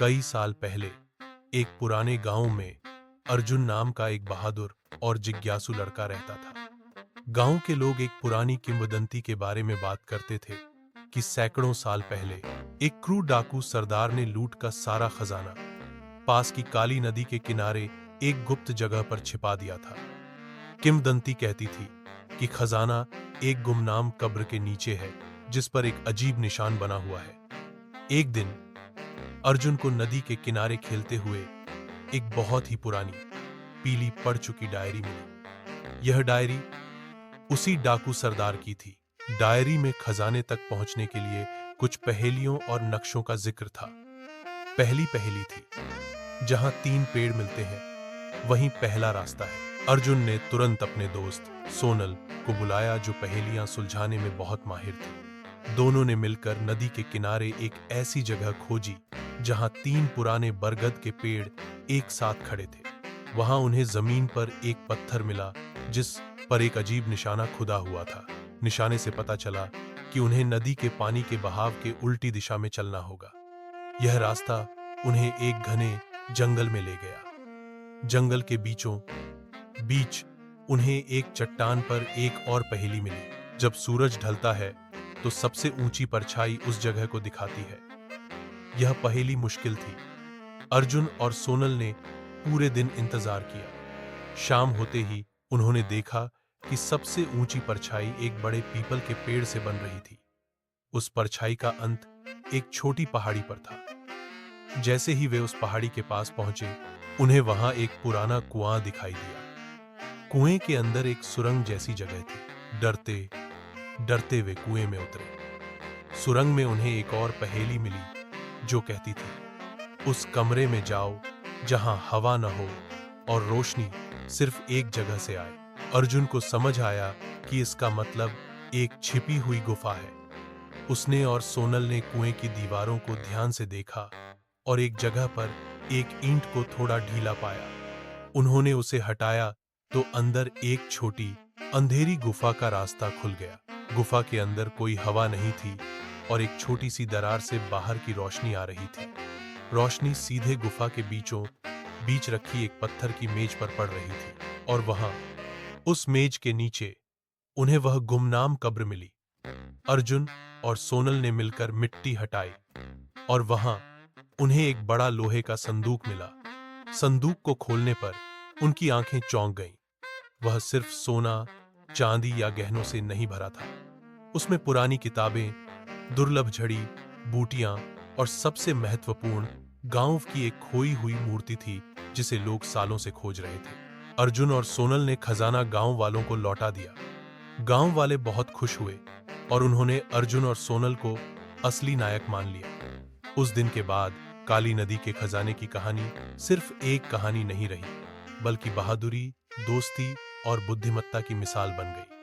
कई साल पहले एक पुराने गांव में अर्जुन नाम का एक बहादुर और जिज्ञासु लड़का रहता था। गांव के लोग एक पुरानी किंवदंती के बारे में बात करते थे कि सैकड़ों साल पहले एक क्रूर डाकू सरदार ने लूट का सारा खजाना पास की काली नदी के किनारे एक गुप्त जगह पर छिपा दिया था। किंवदंती कहती थी कि खजाना एक गुमनाम कब्र के नीचे है जिस पर एक अजीब निशान बना हुआ है। एक दिन अर्जुन को नदी के किनारे खेलते हुए एक बहुत ही पुरानी पीली पड़ चुकी डायरी मिली। यह डायरी उसी डाकू सरदार की थी। डायरी में खजाने तक पहुंचने के लिए कुछ पहेलियों और नक्शों का जिक्र था। पहली पहेली थी, जहां 3 पेड़ मिलते हैं वहीं पहला रास्ता है। अर्जुन ने तुरंत अपने दोस्त सोनल को बुलाया जो पहेलियां सुलझाने में बहुत माहिर थी। दोनों ने मिलकर नदी के किनारे एक ऐसी जगह खोजी जहां 3 पुराने बरगद के पेड़ एक साथ खड़े थे। वहां उन्हें जमीन पर एक पत्थर मिला जिस पर एक अजीब निशाना खुदा हुआ था। निशाने से पता चला कि उन्हें नदी के पानी के बहाव के उल्टी दिशा में चलना होगा। यह रास्ता उन्हें एक घने जंगल में ले गया। जंगल के बीचों बीच उन्हें एक चट्टान पर एक और पहेली मिली। जब सूरज ढलता है तो सबसे ऊंची परछाई उस जगह को दिखाती है। यह पहेली मुश्किल थी। अर्जुन और सोनल ने पूरे दिन इंतजार किया। शाम होते ही उन्होंने देखा कि सबसे ऊंची परछाई एक बड़े पीपल के पेड़ से बन रही थी। उस परछाई का अंत एक छोटी पहाड़ी पर था। जैसे ही वे उस पहाड़ी के पास पहुंचे, उन्हें वहां एक पुराना कुआं दिखाई दिया। कुएं के अंदर एक सुरंग जैसी जगह थी। डरते डरते वे कुएं में उतरे। सुरंग में उन्हें एक और पहेली मिली जो कहती थी, उस कमरे में जाओ जहां हवा न हो और रोशनी सिर्फ एक जगह से आए। अर्जुन को समझ आया कि इसका मतलब एक छिपी हुई गुफा है। उसने और सोनल ने कुएं की दीवारों को ध्यान से देखा और एक जगह पर एक ईंट को थोड़ा ढीला पाया। उन्होंने उसे हटाया तो अंदर एक छोटी अंधेरी गुफा का रास्ता खुल गया। गुफा के अंदर कोई हवा नहीं थी और एक छोटी सी दरार से बाहर की रोशनी आ रही थी। रोशनी सीधे गुफा के बीचों बीच रखी एक पत्थर की मेज पर पड़ रही थी और वहां उस मेज के नीचे उन्हें वह गुमनाम कब्र मिली। अर्जुन और सोनल ने मिलकर मिट्टी हटाई और वहां उन्हें एक बड़ा लोहे का संदूक मिला। संदूक को खोलने पर उनकी आंखें चौंक गईं। वह सिर्फ सोना, चांदी या गहनों से नहीं भरा था। उसमें पुरानी किताबें, दुर्लभ झड़ी बूटियां और सबसे महत्वपूर्ण गांव की एक खोई हुई मूर्ति थी जिसे लोग सालों से खोज रहे थे। अर्जुन और सोनल ने खजाना गांव वालों को लौटा दिया। गांव वाले बहुत खुश हुए और उन्होंने अर्जुन और सोनल को असली नायक मान लिया। उस दिन के बाद काली नदी के खजाने की कहानी सिर्फ एक कहानी नहीं रही, बल्कि बहादुरी, दोस्ती और बुद्धिमत्ता की मिसाल बन गई।